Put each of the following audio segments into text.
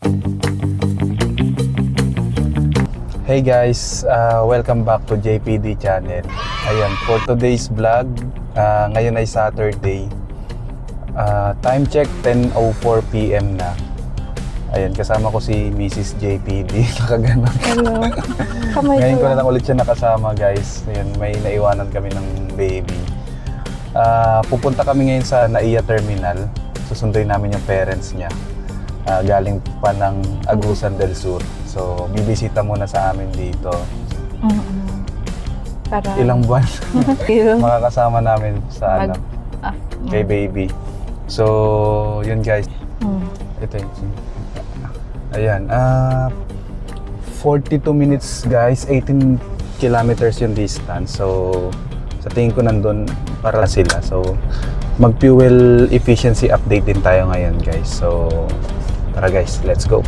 Hey guys, welcome back to JPD channel. Ayan, for today's vlog, ngayon ay Saturday. Time check 10:04 PM na. Ayan, kasama ko si Mrs. JPD. Nakaganon. Hello. Kamay Ngayon ko ko na lang ulit siya nakasama, guys. Ayan, may naiwanan kami ng baby. Pupunta kami ngayon sa NAIA Terminal. Susunduin namin yung parents niya. Galing pa ng Agusan del Sur. So, bibisita muna sa amin dito. Para Ilang buwan makakasama namin sa kay baby. So, yun guys. Ito yun. Ayan. 42 minutes guys. 18 kilometers yung distance. So, sa tingin ko nandun para sila. So, mag-fuel efficiency update din tayo ngayon guys. So, tara guys, let's go.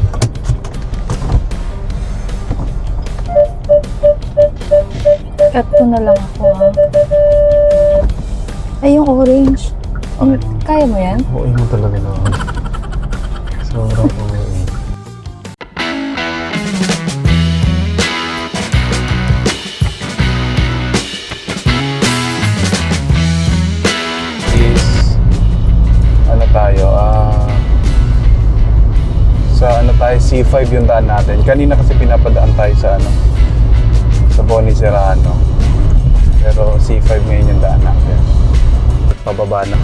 cut ko na lang ako ha. Ay, yung orange. Okay. Kaya mo yan? Oo, mo talaga naman. Sobrang oo. Tayo C5 yung daan natin. Kanina kasi pinapadaan tayo sa sa Boni Serrano. Pero C5 ngayon yung daan natin. Pababa na.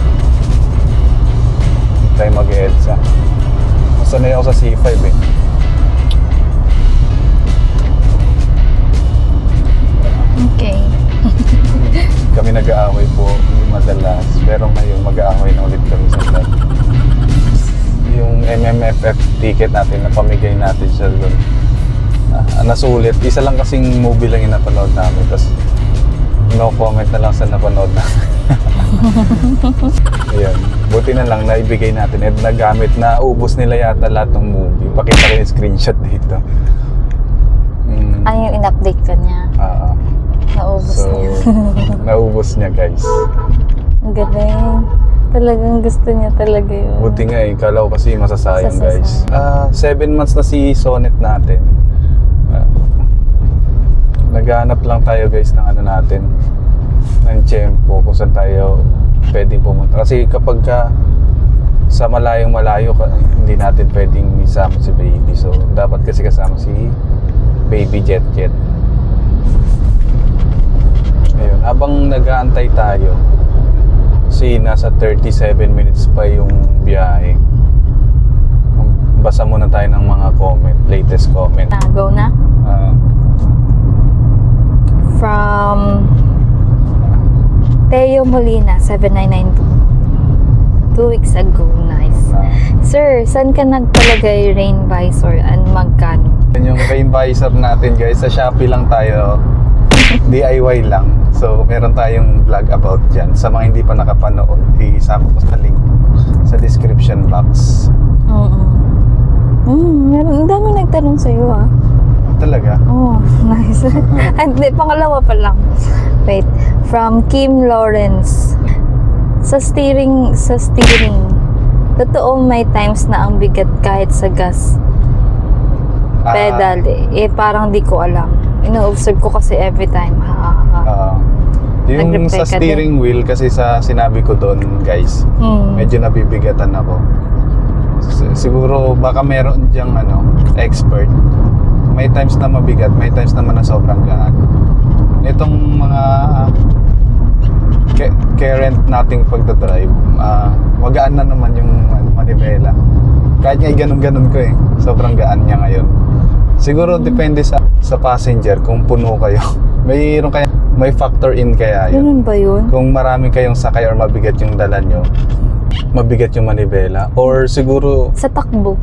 Tayo mag-EDSA. Masanay ako sa C5 eh. Okay. Kami nag-aaway po madalas. Pero ngayon mag-aaway na ulit kami sa vlog. Yung MMFF ticket natin na pamigay natin siya doon. Nasulit. Isa lang kasing movie lang yung napanood namin. Tapos no comment na lang sa napanood namin. Ayan. Buti na lang naibigay natin. At nagamit na ubos nila yata lahat ng movie. Pakita ko yung screenshot dito. Ay, yung in-update ka niya. Naubos niya. Naubos niya guys. Ang galing. Talagang gusto niya talaga yun. Buti nga eh, kala ko kasi masasayang guys. 7 months na si Sonet natin. Naghahanap lang tayo guys ng natin, ng tiyempo kung saan tayo pwedeng pumunta. Kasi kapag sa malayong malayo, hindi natin pwedeng isama si baby. So dapat kasi kasama si baby Jet. Ayun, habang nag-aantay tayo, kasi nasa 37 minutes pa yung biyahe. Basa muna tayo ng mga comment, latest comment. Go na? From Teo Molina, 7992. 2 weeks ago, nice. Sir, saan ka nagpalagay rain visor and magkano? Yung rain visor natin guys, sa Shopee lang tayo. DIY lang. So, meron tayong vlog about dyan. Sa mga hindi pa nakapanood, isama ko sa link sa description box. Meron, ang dami nagtanong sa'yo Talaga? Oh, nice. Hindi, pangalawa pa lang. Wait, from Kim Lawrence. Sa steering, totoo may times na ang bigat kahit sa gas pedal parang di ko alam. Ino-observe ko kasi every time. Yung sa steering wheel, kasi sa sinabi ko doon guys, medyo nabibigatan ako. Siguro baka meron diyang expert. May times na mabigat, may times naman na sobrang gaan. Itong mga current nating pagdadrive, magaan na naman yung manibela. Kahit nga ganun-ganun ko eh, sobrang gaan niya ngayon. Siguro depende sa passenger kung puno kayo. May factor in kaya yun. Ganun ba yun? Kung marami kayong sakay or mabigat yung dala nyo, mabigat yung manibela. Or siguro Sa takbo.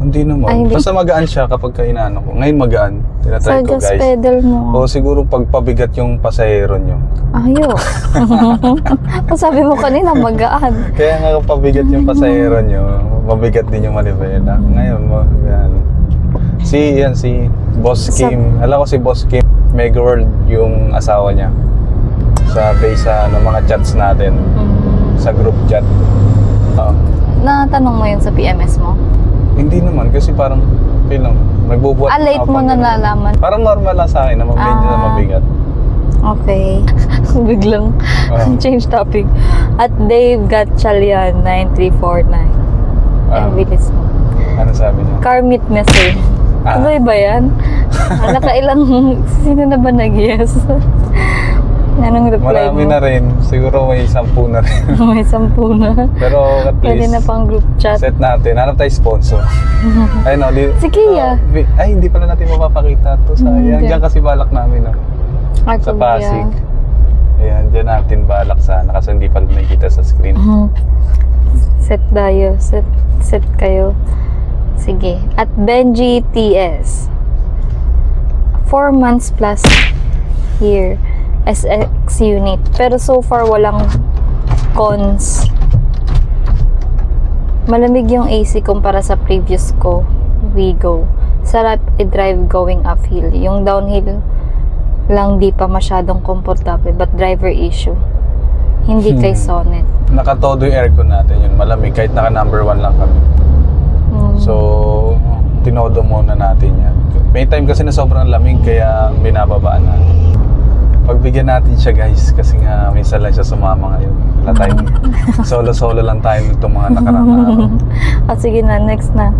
hindi naman. Ay, hindi. Basta magaan siya kapag kainano ko. Ngayon magaan. Tinatry Sa ko gas guys. pedal mo. O siguro pag pabigat yung pasahero nyo. Ayo. Sabi mo kanina, magaan. Kaya nga kung pabigat yung pasahero nyo, mabigat din yung manibela. Ngayon magaan. Si Boss Kim. Alam ko si Boss Kim. Mega World yung asawa niya. Sa base sa mga chats natin. Sa group chat. Natanong mo yun sa PMS mo? Hindi naman, kasi parang, nagbubuhat. Late mo na nalaman. Parang normal lang sa akin na medyo na mabigat. Okay. Biglang change topic. At Dave Gatchalian, 9349. Ang bilis mo. Ano sabi niya? Car meet na sir. Tuloy ba yan? Nakailang, sino na ba nag-yes? Anong reply Marami mo? na rin. Siguro may 10 na rin. May 10 na. Pero at Pwede least, na pang group chat. set natin. Hanap tayo sponsor. Ayun o. Si Kia. Ay, hindi pala natin mapapakita to. Sayang. Hindi. Diyan kasi balak namin. Sa Pasig. Ayan, diyan natin balak sana. Kasi hindi pa nakikita sa screen. Set tayo. Set kayo. Sige. At Benji TS. 4 months plus here. SX unit. Pero so far walang cons. Malamig yung AC kumpara sa previous ko. Wigo. Sarap i-drive going uphill. Yung downhill lang di pa masyadong komportable but driver issue. Hindi kay Sonnet. Nakatodo yung aircon natin yun. Malamig. Kahit naka number 1 lang kami. So, tinodo muna natin yan. May time kasi na sobrang lamig kaya binababaan natin. Pagbigyan natin siya guys kasi nga minsan lang siya sumama ngayon. Wala tayong solo-solo lang tayo nitong mga nakarang araw. Sige na, next na.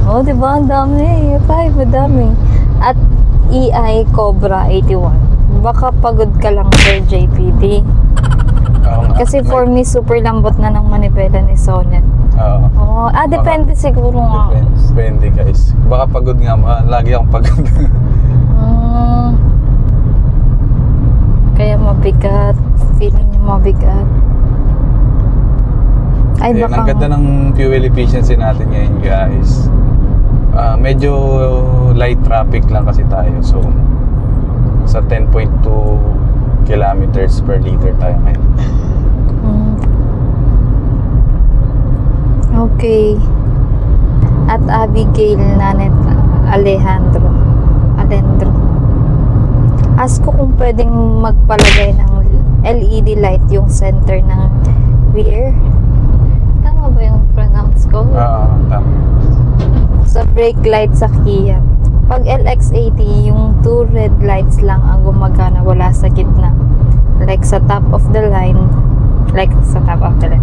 Oh, diba? Ang dami. 5, dami. At EI Cobra 81. Baka pagod ka lang sir JPD. Oo nga. Kasi for me, super lambot na ng manibela ni Sonnet. Oo. Depende siguro nga. Depende guys. Baka pagod nga. Lagi akong pagod. Kaya mabigat. Feeling niya mabigat. Ay, Ayan, baka ang ganda ng fuel efficiency natin ngayon guys. Medyo light traffic lang kasi tayo. So, sa 10.2 kilometers per liter tayo ngayon. Okay. At Abigail Nanet Alejandro. Ask ko kung pwedeng magpalagay ng LED light yung center ng rear. Tama ba yung pronounce ko? Tama. Sa brake light sa Kia. Pag LX80, yung 2 red lights lang ang gumagana, wala sa gitna. Like sa top of the line.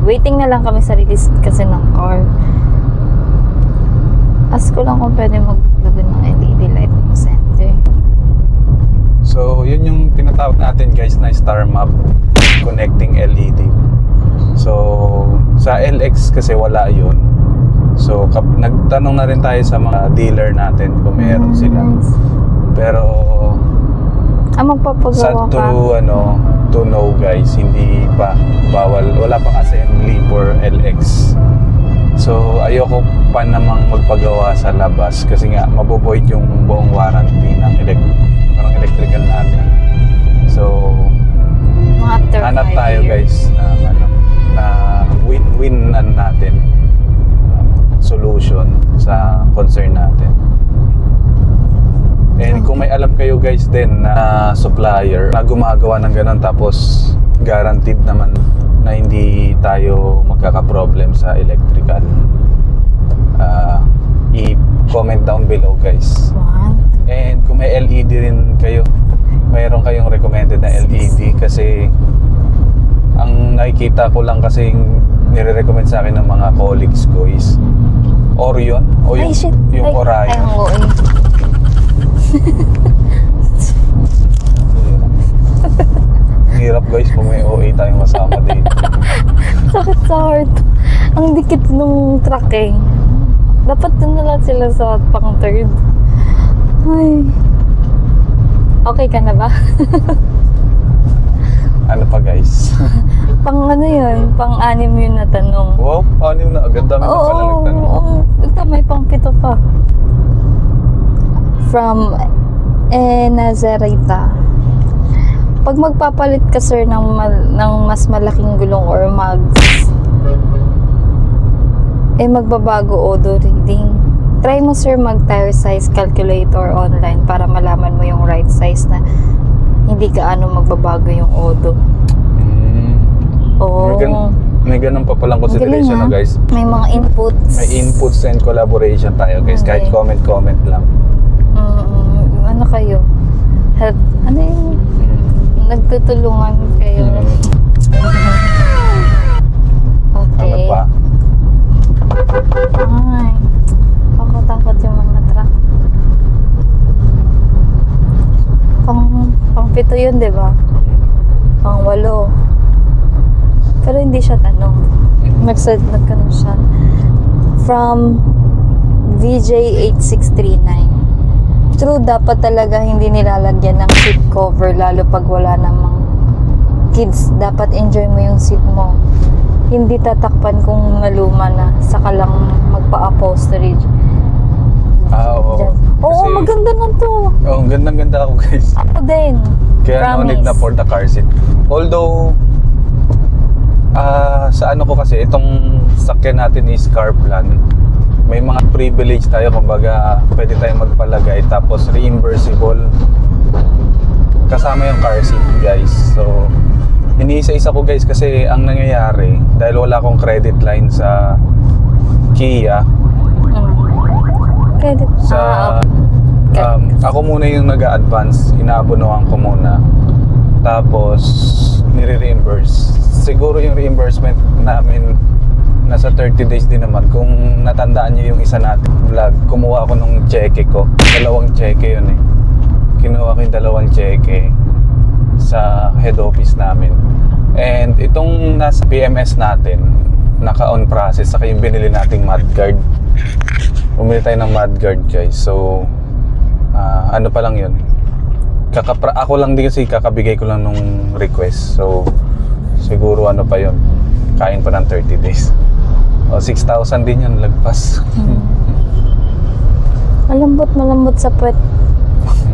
Waiting na lang kami sa release kasi ng car. Ask ko lang kung pwede maglagay ng LED light ng center. So, yun yung tinatawag natin guys na star map connecting LED. So, sa LX kasi wala yun. So, nagtanong na rin tayo sa mga dealer natin kung meron sila. Nice. Pero, Magpapagawa sad ka? to know guys, hindi pa bawal, wala pang assembly for LX. So, ayoko pa namang magpagawa sa labas kasi nga mabovoid yung buong warranty ng electrical natin. So, After hanap 5 tayo years. guys na win-win natin solution sa concern natin. And kung may alam kayo guys din na supplier na gumagawa ng ganun tapos guaranteed naman na hindi tayo magkaka-problem sa electrical, i-comment down below guys. And kung may LED rin kayo, mayroon kayong recommended na LED kasi ang nakikita ko lang kasi nire-recommend sa akin ng mga colleagues ko is Orion o yung, yung Orion. Ang hirap guys kung may OA tayong kasama dito. Sakit sa heart. Ang dikit nung truck eh. Dapat dun na lang sila sa pang third. Ay. Okay ka na ba? Ano pa guys? Pang ano yun? Pang 6 yun na tanong. Wow, anim na agad, dami na pala nagtanong. Oo. Ito may pang 7 pa. From Nazarita. Pag magpapalit ka sir ng mas malaking gulong or mags, magbabago odo reading. Try mo sir mag tire size calculator online para malaman mo yung right size na hindi gaano magbabago yung odo. Oo. May ganun pa palang consideration na Galing, guys. May mga inputs. May inputs and collaboration tayo guys. Kahit Okay. comment lang. Ano kayo? Help. Ano yung nagtutulungan kayo? Okay. Ano pa? Ay, pangkatakot yung mga truck. Pang 7 yun, di ba? Pang 8. Pero hindi siya tanong. Nagkano siya. From VJ8639. True, dapat talaga hindi nilalagyan ng seat cover lalo pag wala namang kids. Dapat enjoy mo yung seat mo. Hindi tatakpan kung naluma na. Saka lang magpa-upholstery. Oo. Dyan. Oo, Kasi- maganda na to. Oo, ang gandang-ganda ako guys. Ako din. Kaya no need na Promise. for the car seat. Although, sa ano ko kasi, itong sakyan natin is car plan. May mga privilege tayo, kumbaga pwede tayong magpalagay tapos reimbursable. Kasama yung car seat guys. So, iniisa-isa ko guys kasi ang nangyayari, dahil wala akong credit line sa Kia, Credit. sa ako muna yung nag-a-advance, inaabonohan ko muna tapos nire-reimburse. Siguro yung reimbursement namin nasa 30 days din naman. Kung natandaan niyo yung isa natin vlog, kumuha ako nung cheque ko, 2 cheque yun eh. Kinuha ko yung 2 cheque sa head office namin, and itong nasa PMS natin naka on process, saka yung binili nating mudguard. Bumili tayo ng mudguard guys. So ano pa lang yun, ako lang din kasi kakabigay ko lang nung request. So siguro ano pa yun, kain pa ng 30 days o 6,000 din yun, lagpas. Malambot sa puwet.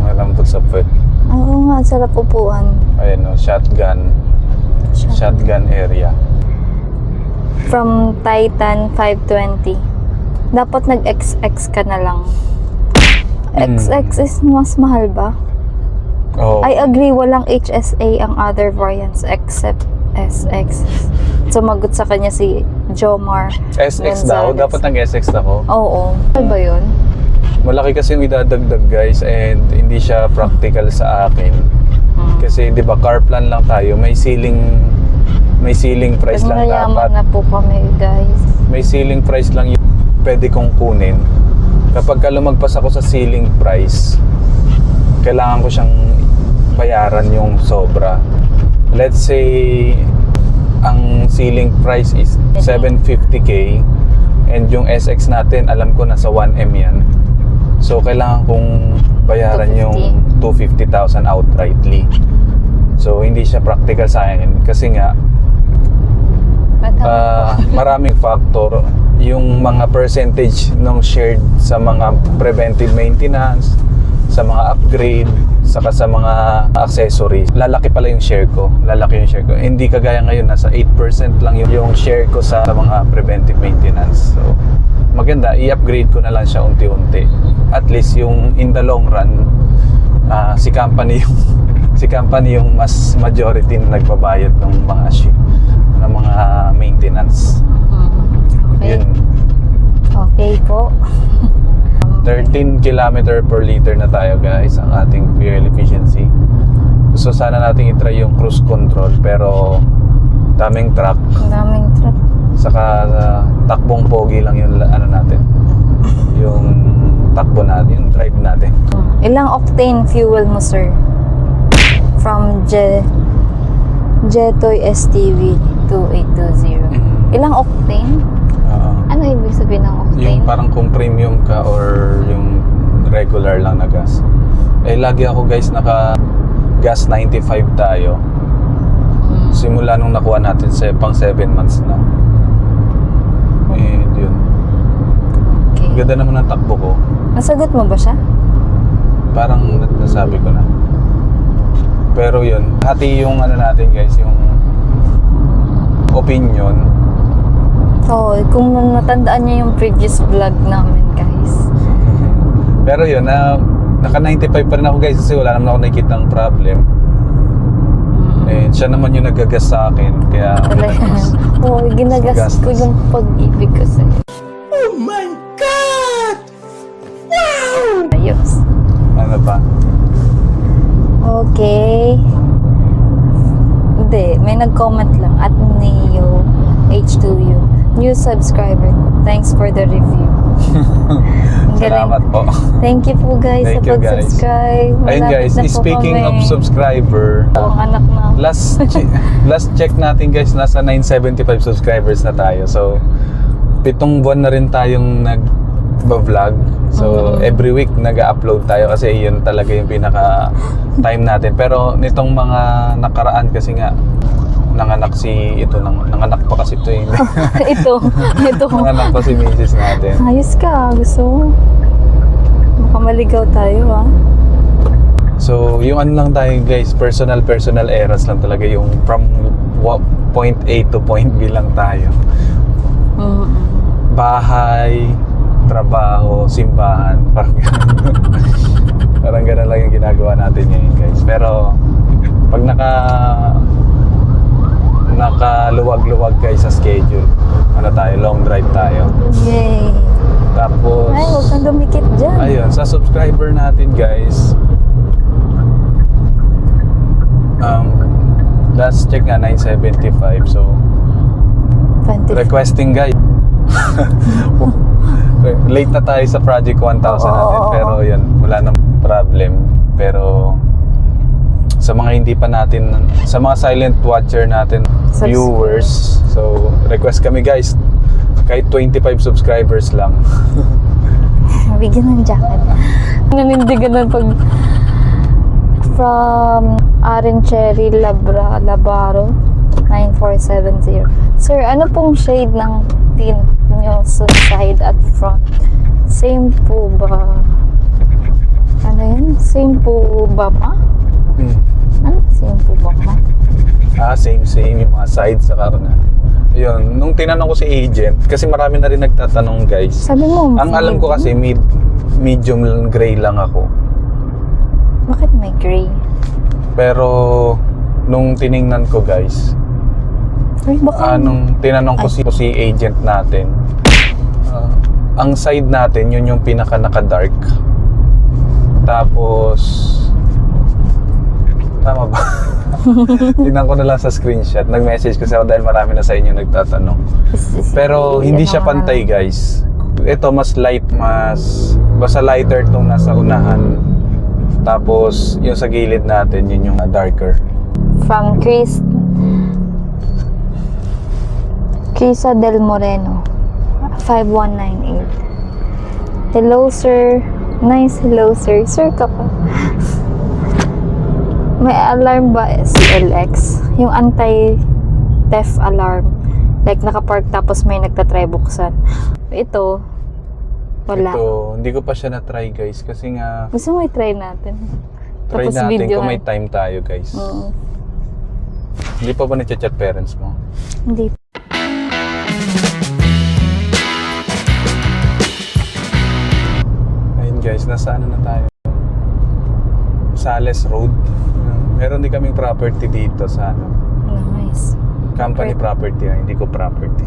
Malambot sa puwet. Oo nga, sarap upuan. Ayan o, shotgun area. From Titan 520. Dapat nag-XX ka na lang. XX is mas mahal ba? Oh, I agree, walang HSA ang other variants except SX. Sumagot sa kanya si Jomar SX daw, Gonzalez. dapat ng SX ako. Oo. Ano ba yun? Malaki kasi yung idadagdag guys, and hindi siya practical sa akin. Kasi 'di ba car plan lang tayo, may ceiling price lang Mayaman dapat. na po kami, guys. May ceiling price lang yung pwede kong kunin. Kapag ka lumagpas ako sa ceiling price, kailangan ko siyang bayaran yung sobra. Let's say ang ceiling price is 750k, and yung SX natin alam ko nasa 1M yan. So kailangan kong bayaran 250. yung 250,000 outrightly. So hindi siya practical sa akin kasi nga maraming factor. Yung mga percentage ng shared sa mga preventive maintenance, sa mga upgrade, saka sa mga accessories, lalaki pala yung share ko. Hindi kagaya ngayon, nasa 8% lang yung share ko sa mga preventive maintenance. So maganda, i-upgrade ko na lang siya unti-unti. At least yung in the long run, si company yung mas majority na nagbabayad ng mga maintenance. Okay. Yun. Okay po. 13 km per liter na tayo guys ang ating fuel efficiency. Gusto sana natin i-try yung cruise control, pero daming truck, Ang daming truck. saka takbong pogi lang yung ano natin, yung takbo natin, yung drive natin. Ilang octane fuel mo, sir? From Jetoy STV 2820. Ilang octane? Ano ibig sabihin ng octane? Yung parang kung premium ka or yung regular lang na gas. Eh lagi ako guys naka gas 95 tayo. Simula nung nakuha natin pang 7 months na. And yun. Okay. Ganda naman ang takbo ko. Nasagot mo ba siya? Parang nasabi ko na. Pero yun, hati yung ano natin guys, yung opinion. Oo, kung natandaan niya yung previous vlog namin, guys. Pero yun, naka 95 pa rin ako guys kasi wala naman ako nakikita ng problem. Eh, siya naman yung nagagas sa akin. Kaya, Talaga. Oo, ginagas ko Gastos. yung pag-ibig ko sa'yo. Oh my God! Wow! Ayos. ano pa? Okay. Hindi, may nag-comment lang at Neo H2U. New subscriber. Thanks for the review. Ang galing. Salamat po. Thank you po guys Thank sa you, guys. pag-subscribe. Ayun Malapit guys, na po speaking kami. of subscriber, Ang anak na. last check natin guys, nasa 975 subscribers na tayo. So, 7 buwan na rin tayong nag-vlog. So, every week nag-upload tayo kasi yun talaga yung pinaka-time natin. Pero nitong mga nakaraan kasi nga, nanganak pa kasi ito eh. ito. Nanganak pa si Mrs. natin. Ayos ka. Gusto mo? Makamaligaw tayo ha. So, yung ano lang tayo guys, personal errors lang talaga yung from point A to point B lang tayo. Bahay, trabaho, simbahan, parang ganun. Parang ganun lang yung ginagawa natin ngayon guys. Pero, pag nakaluwag-luwag guys sa schedule, ano tayo, long drive tayo. Yay. Tapos, Ay, huwag kang dumikit dyan. ayun, sa subscriber natin guys, last check nga 975. So 20. requesting guys. Late na tayo sa project 1,000 natin, pero yun, wala nang problem. Pero sa mga hindi pa natin, sa mga silent watcher natin, viewers, so request kami guys, kahit 25 subscribers lang. Bigyan ng jacket. Nanindigan ng pag from Aren Cherry Labaro 9470. Sir, ano pong shade ng tint nyo sa side at front? Same po ba? Ano yun? Same po ba ma? Ano? Same po ba ma? Same yung mga sides sa una. Ayun, nung tinanong ko si agent, kasi marami na rin nagtatanong guys. Sabi mo, Ang alam ko kasi medium gray lang ako. bakit may gray? Pero nung tiningnan ko guys, Ay, baka nung tinanong ko si agent natin, ang side natin yun yung pinaka naka-dark. Tapos tama ba? Tingnan ko na lang sa screenshot. Nag-message ko siya dahil marami na sa inyo nagtatanong. Pero hindi siya pantay guys. Ito mas light, basta lighter tong nasa unahan. Tapos yung sa gilid natin, yun yung darker. From Crisa Del Moreno 5198. Hello sir. Nice hello sir. Sir ka pa. May alarm ba si LX? Yung anti-theft alarm. Like nakapark tapos may nagtatry buksan. Ito, wala. Ito, hindi ko pa siya na-try guys kasi nga Gusto mo i-try natin? try Tapos natin videohan. kung may time tayo guys. Hindi pa ba nag-chat parents mo? Hindi. Ayun guys, nasa ano na tayo? Sales Road. Meron din kaming property dito sa Nice. company property, hindi ko property.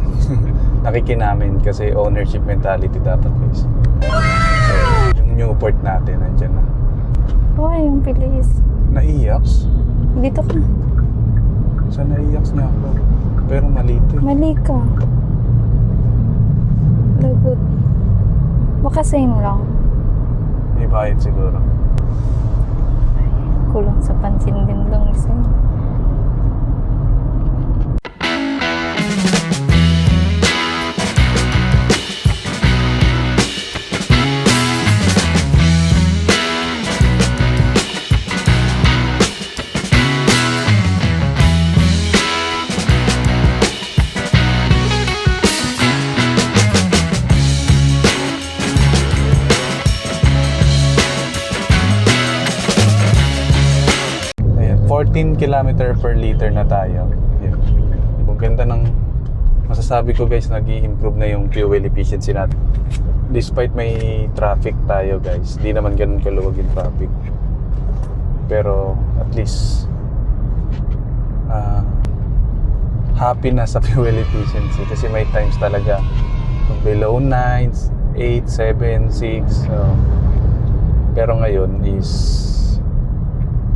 Nakikinamin kasi ownership mentality dapat guys. So, yung Newport natin, nandyan na. Uy, yung bilis. Naiyak? Dito ka. Sa naiyak niya ako. Pero malito eh. Mali ka. Lagot. Baka same lang. May bayad siguro. Kulang sa pansin din lang isa. Ayan, 14 km per liter na tayo. Ayan. Kung ganda ng masasabi ko guys, nag-i-improve na yung fuel efficiency natin. Despite may traffic tayo guys, di naman ganun kaluwag yung traffic. Pero at least happy na sa fuel efficiency kasi may times talaga below 9, 8, 7, 6. So, pero ngayon is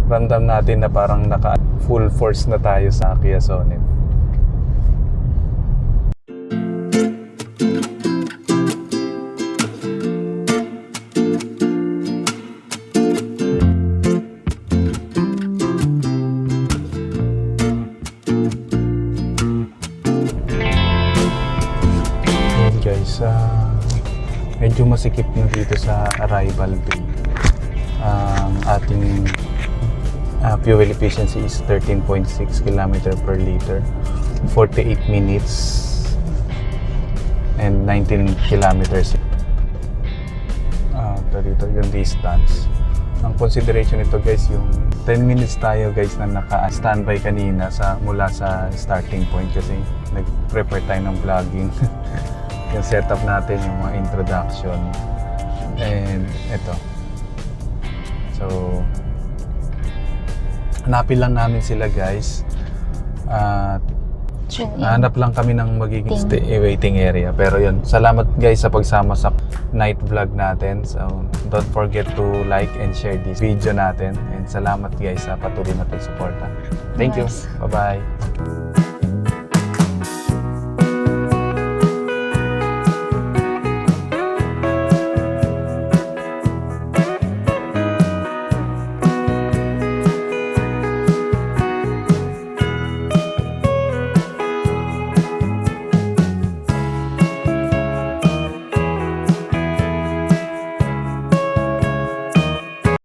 ramdam natin na parang naka full force na tayo sa Kia Sonet. Ayan guys, medyo masikip na dito sa arrival bay. Ang ating fuel efficiency is 13.6 km per liter, 48 minutes and 19 kilometers. Dito yung distance. Ang consideration nito guys, yung 10 minutes tayo guys na naka-standby kanina mula sa starting point kasi nag-prepare tayo ng vlogging. Yung setup natin, yung mga introduction. And eto. So, hanapin lang namin sila guys. At hanap lang kami ng magiging waiting area. Pero yun, salamat guys sa pagsama sa night vlog natin. So, don't forget to like and share this video natin. And salamat guys sa patuloy na pagsuporta. Thank you. Bye-bye.